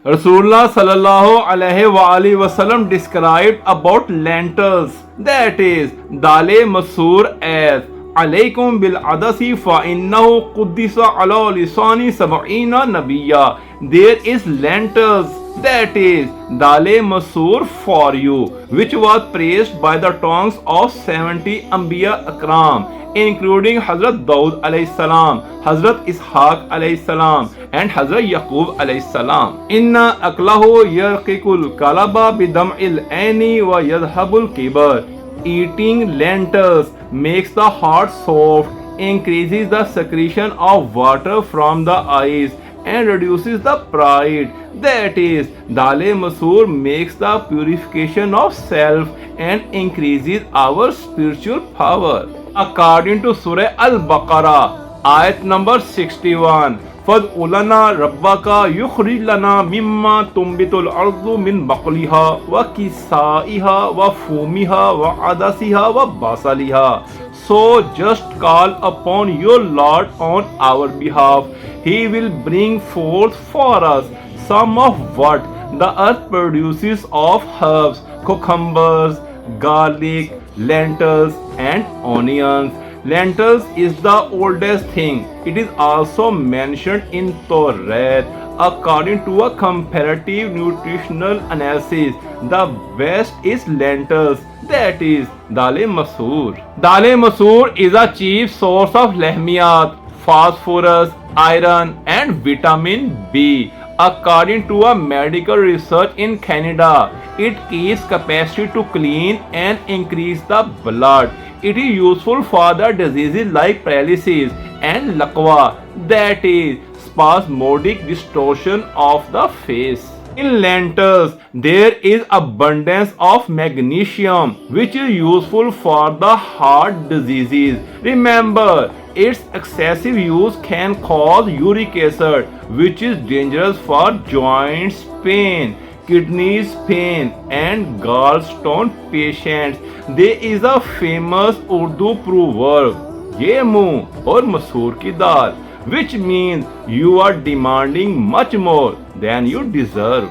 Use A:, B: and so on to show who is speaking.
A: Rasulullah sallallahu alaihi wasallam described about lentils, that is dale masoor, as alaykum bil adasi fa innahu quddisa ala lisani sab'ina nabiyya. There is lentils, that is dale masoor, for you, which was praised by the tongues of 70 Anbiya Akram, including Hazrat Daud alayhi salam, Hazrat Ishaq alayhi salam, and Hazrat Yaqub alayhi salam. Inna aklahu yarqiqul kalaba bidam'il aini wa yadhabul kibar. Eating lentils makes the heart soft, increases the secretion of water from the eyes, and reduces the pride. That is, dale masoor makes the purification of self and increases our spiritual power. According to Surah Al-Baqarah, ayat number 61, فَادْعُ لَنَا رَبَّكَ يُخْرِجْ لَنَا مِمَّا تُنْبِتُ الْأَرْضُ مِنْ بَقْلِهَا وَكِسَائِهَا وَفُومِهَا وَعَدَسِهَا وَبَصَلِهَا. So just call upon your Lord on our behalf. He will bring forth for us some of what the earth produces of herbs, cucumbers, garlic, lentils, and onions. Lentils is the oldest thing. It is also mentioned in Torah. According to a comparative nutritional analysis, the best is lentils, that is dale masoor. Dale masoor is a chief source of lehmiyat, phosphorus, iron, and vitamin B. According to a medical research in Canada, it keeps capacity to clean and increase the blood. It is useful for the diseases like paralysis and laqwa, that is spasmodic distortion of the face. In lentils, there is abundance of magnesium, which is useful for the heart diseases. Remember, its excessive use can cause uric acid, which is dangerous for joints pain, kidneys pain, and gallstone patients. There is a famous Urdu proverb, "Ye muh aur masoor ki dal," which means you are demanding much more than you deserve.